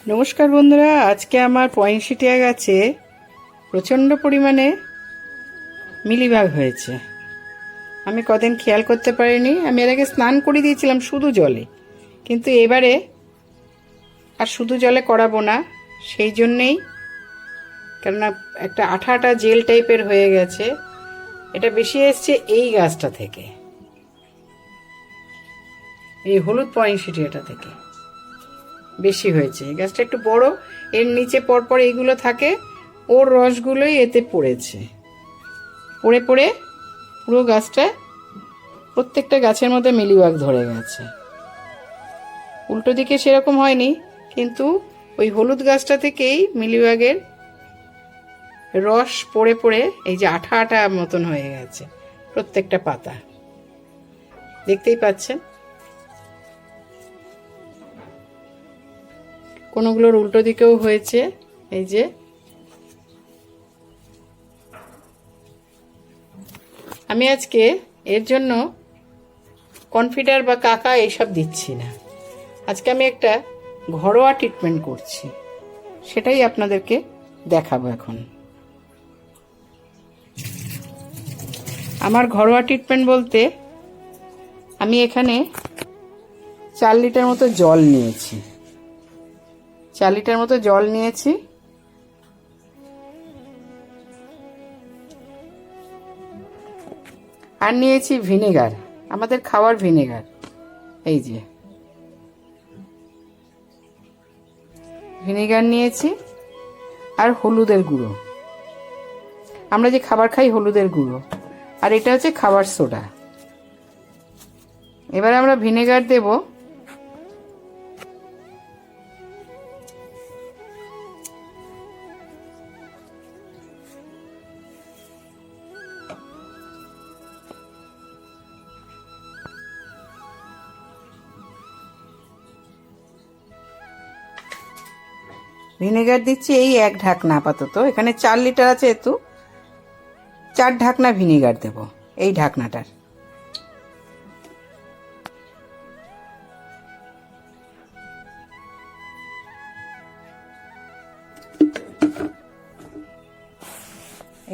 নমস্কার বন্ধুরা, আজকে আমার পয়েন্টসিটিয়া গাছে প্রচণ্ড পরিমাণে মিলিবাগ হয়েছে। আমি কদিন খেয়াল করতে পারিনি। আমি এর আগে স্নান করে দিয়েছিলাম শুধু জলে, কিন্তু এবারে আর শুধু জলে করাবো না। সেই জন্যেই, কেননা একটা আঠা আঠা জেল টাইপের হয়ে গেছে। এটা বেশি এসছে এই গাছটা থেকে, এই হলুদ পয়েন্টসিটিয়াটা থেকে বেশি হয়েছে। এই গাছটা একটু বড়, এর নিচে পরপর এইগুলো থাকে, ওর রসগুলোই এতে পড়েছে। পড়ে পড়ে পুরো গাছটা, প্রত্যেকটা গাছের মধ্যে মিলিবাগ ধরে গেছে। উল্টো দিকে সেরকম হয়নি, কিন্তু ওই হলুদ গাছটা থেকেই মিলিবাগের রস পড়ে পড়ে এই যে আঠা আঠা মতন হয়ে গেছে প্রত্যেকটা পাতা, দেখতেই পাচ্ছেন। কোনোগুলোর উল্টো দিকেও হয়েছে। এই যে আমি আজকে এর জন্য কনফিডার বা কাকা এইসব দিচ্ছি না। আজকে আমি একটা ঘরোয়া ট্রিটমেন্ট করছি, সেটাই আপনাদেরকে দেখাবো এখন। আমার ঘরোয়া ট্রিটমেন্ট বলতে, আমি এখানে 4 লিটার মতো জল নিয়েছি। 4 লিটার মতো জল নিয়েছি। আর নিয়েছি ভিনেগার, আমাদের খাওয়ার ভিনেগার। এই যে ভিনেগার নিয়েছি, আর হলুদের গুঁড়ো, আমরা যে খাবার খাই হলুদের গুঁড়ো, আর এটা হচ্ছে খাবার সোডা। এবার আমরা ভিনেগার দেব। ভিনেগার দিচ্ছি এই 1 ঢাকনা আপাতত। এখানে 4 লিটার আছে, এতো 4 ঢাকনা ভিনেগার দেব এই ঢাকনাটার।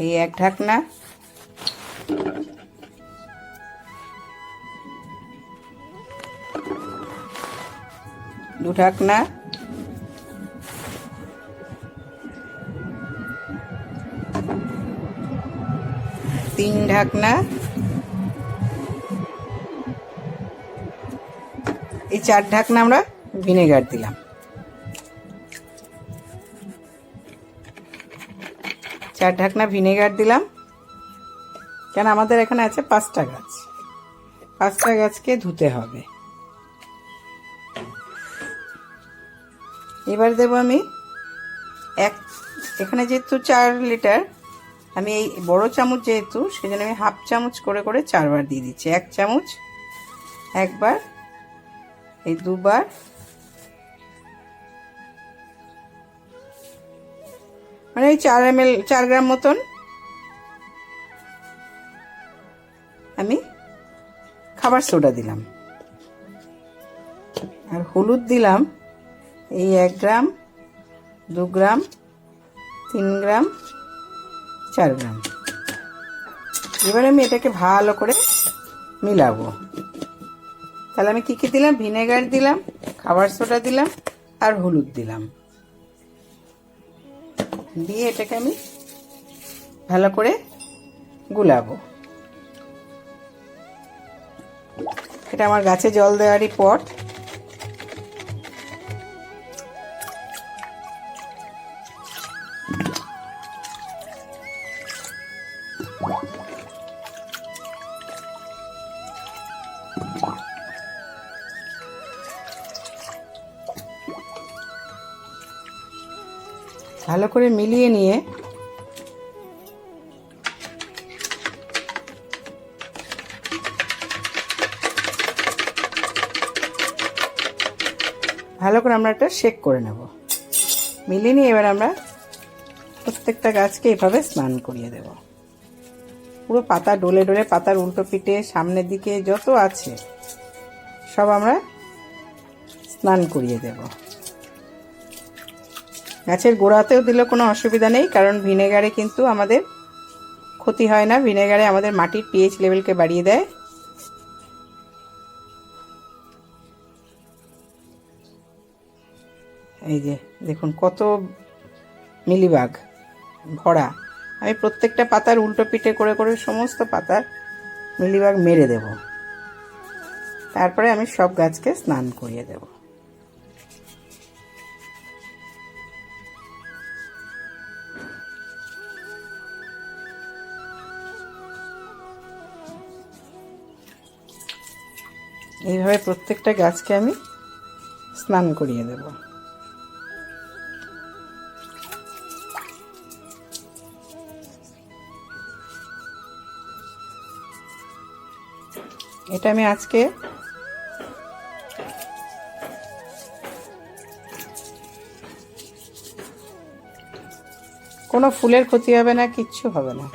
এই 1 ঢাকনা, 2 ঢাকনা, 3 ঢাকনা, এই 4 ঢাকনা আমরা ভিনেগার দিলাম। 4 ঢাকনা ভিনেগার দিলাম, কেন আমাদের এখানে আছে 5টা গাছ। 5টা গাছকে ধুতে হবে। এবার দেব আমি এখানে যেহেতু 4 লিটার, আমি এই বড় চামচ যেহেতু, সেজন্য আমি হাফ চামচ করে করে 4 বার দিয়ে দিচ্ছি। 1 চামচ একবার, এই 2 বার, মানে ওই 4 গ্রাম মতন আমি খাবার সোডা দিলাম। আর হলুদ দিলাম এই 1 গ্রাম, 2 গ্রাম, 3 গ্রাম, 4 গ্রাম। এবার আমি এটাকে ভালো করে মিলাবো। তাহলে আমি কি কি দিলাম? ভিনেগার দিলাম, খাবার সোডা দিলাম, আর হলুদ দিলাম। দিয়ে এটাকে আমি ভালো করে গুলাবো। এটা আমার গাছে জল দেওয়ারই পট। ভালো করে মিলিয়ে নিয়ে ভালো করে আমরা একটা শেক করে নেব। মিলিয়ে নিয়ে এবার আমরা প্রত্যেকটা গাছকে এভাবে স্নান করিয়ে দেব। পুরো পাতা ডলে ডলে, পাতার উল্টো পিঠে, সামনের দিকে যত আছে সব আমরা স্নান করিয়ে দেব। গাছের গোড়াতেও দিলে কোনো অসুবিধা নেই, কারণ ভিনেগারে কিন্তু আমাদের ক্ষতি হয় না। ভিনেগারে আমাদের মাটির পিএইচ লেভেলকে বাড়িয়ে দেয়। এই যে দেখুন কত মিলিবাগ ভরা। আমি প্রত্যেকটা পাতার উল্টো পিঠে করে করে সমস্ত পাতার মিলিবাগ মেরে দেব। তারপরে আমি সব গাছকে স্নান করিয়ে দেব। এইভাবে প্রত্যেকটা গাছকে আমি স্নান করিয়ে দেব। এটা আমি আজকে কোনো ফুলের ক্ষতি হবে না, কিচ্ছু হবে না।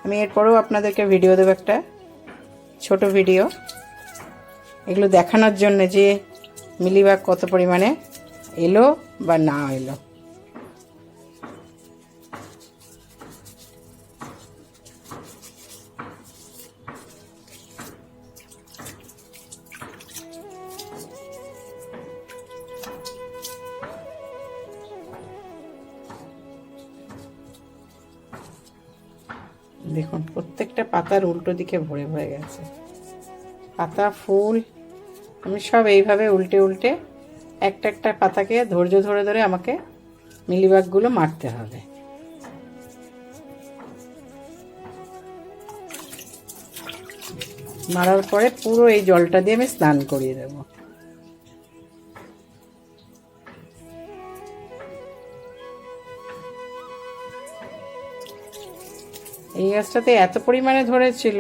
আমি এরপরেও আপনাদেরকে ভিডিও দেবো, একটা ছোট ভিডিও, এগুলো দেখানোর জন্য যে মিলিবাগ কত পরিমাণে এলো বা না এলো। দেখুন প্রত্যেকটা পাতার উল্টো দিকে ভরে ভরে গেছে। পাতা ফুল আমি সব এইভাবে উল্টে উল্টে একটা একটা পাতাকে ধৈর্য ধরে ধরে আমাকে মিলিবাগগুলো মারতে হবে। মারার পরে পুরো এই জলটা দিয়ে আমি স্নান করিয়ে দেব। এই গাছটাতে এত পরিমাণে ধরেছিল,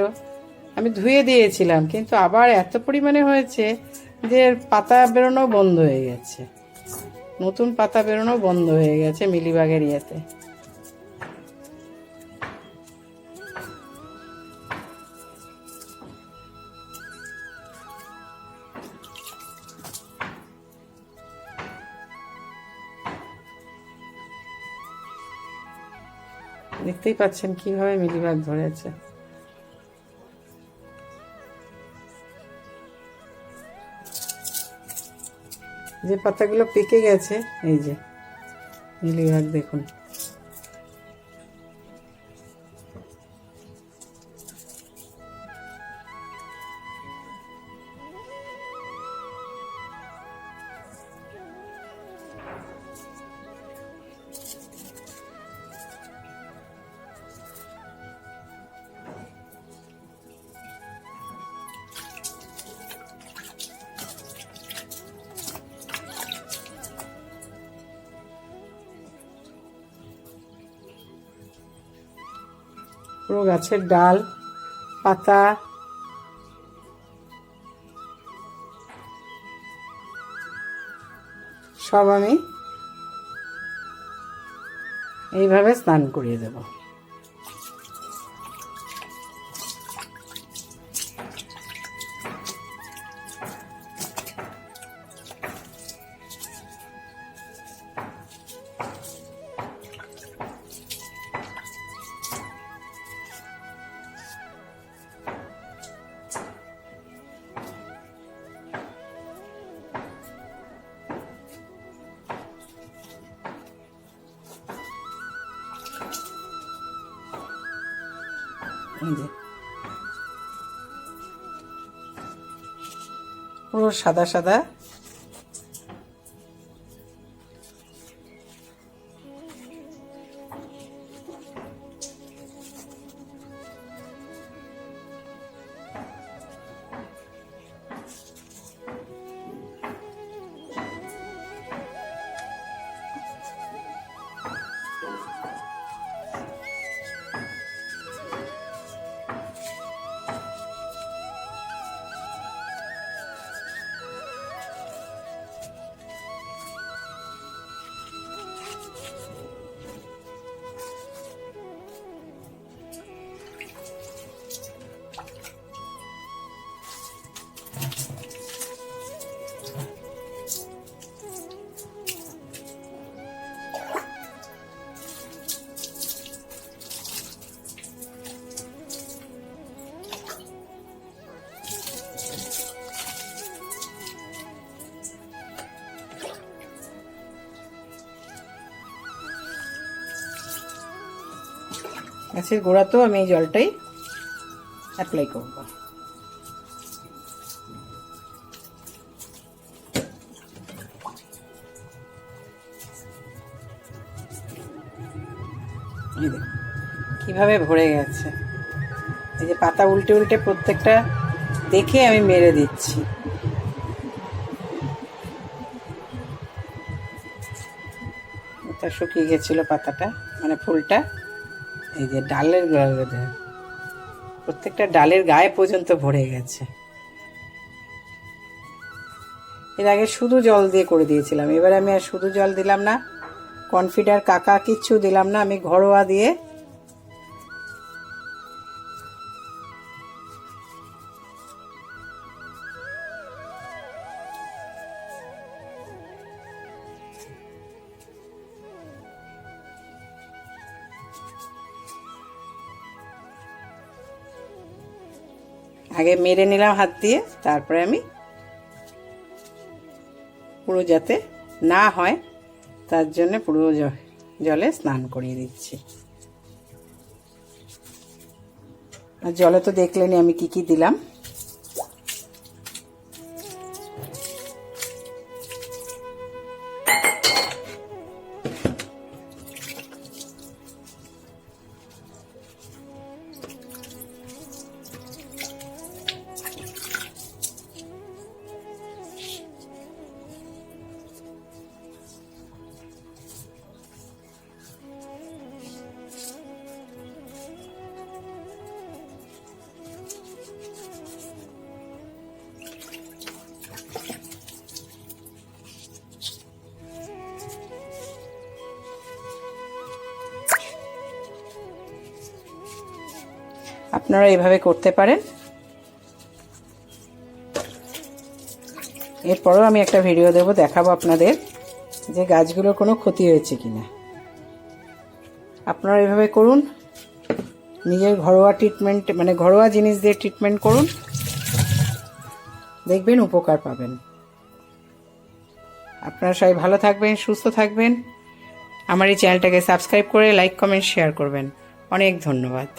আমি ধুয়ে দিয়েছিলাম, কিন্তু আবার এত পরিমাণে হয়েছে যে পাতা বেরোনো বন্ধ হয়ে গেছে, নতুন পাতা বেরোনো বন্ধ হয়ে গেছে মিলিবাগের ইয়েতে। দেখতেই পাচ্ছেন কিভাবে মিলিবাগ ধরেছে। যে পাতাগুলো পেকে গেছে, এই যে মিলিবাগ দেখুন। পুরো গাছের ডাল পাতা সব আমি এইভাবে স্নান করিয়ে দেব। পুরো সাদা সাদা। গাছের গোড়াতেও আমি এই জলটাই অ্যাপ্লাই করব। কিভাবে ভরে গেছে, এই যে পাতা উল্টে উল্টে প্রত্যেকটা দেখে আমি মেরে দিচ্ছি। এটা শুকিয়ে গেছিল পাতাটা, মানে ফুলটা। এই যে ডালের গায়ে, প্রত্যেকটা ডালের গায়ে পর্যন্ত ভরে গেছে। এর আগে শুধু জল দিয়ে করে দিয়েছিলাম, এবার আমি আর শুধু জল দিলাম না, কনফিডার কাকা কিচ্ছু দিলাম না, আমি ঘরোয়া দিয়ে আগে মেরে নিলাম হাত দিয়ে, তারপরে আমি পুরো যাতে না হয় তার জন্য পুরো জলে স্নান করিয়ে দিচ্ছি। আর জলে তো দেখলেনি আমি কি কি দিলাম। আপনারা এইভাবে করতে পারেন। এরপরেও আমি একটা ভিডিও দেব, দেখাবো আপনাদের যে গাছগুলোর কোনো ক্ষতি হয়েছে কিনা। আপনারা এইভাবে করুন, নিজের ঘরোয়া ট্রিটমেন্ট, মানে ঘরোয়া জিনিস দিয়ে ট্রিটমেন্ট করুন, দেখবেন উপকার পাবেন। আপনারা সবাই ভালো থাকবেন, সুস্থ থাকবেন। আমার এই চ্যানেলটাকে সাবস্ক্রাইব করে লাইক, কমেন্ট, শেয়ার করবেন। অনেক ধন্যবাদ।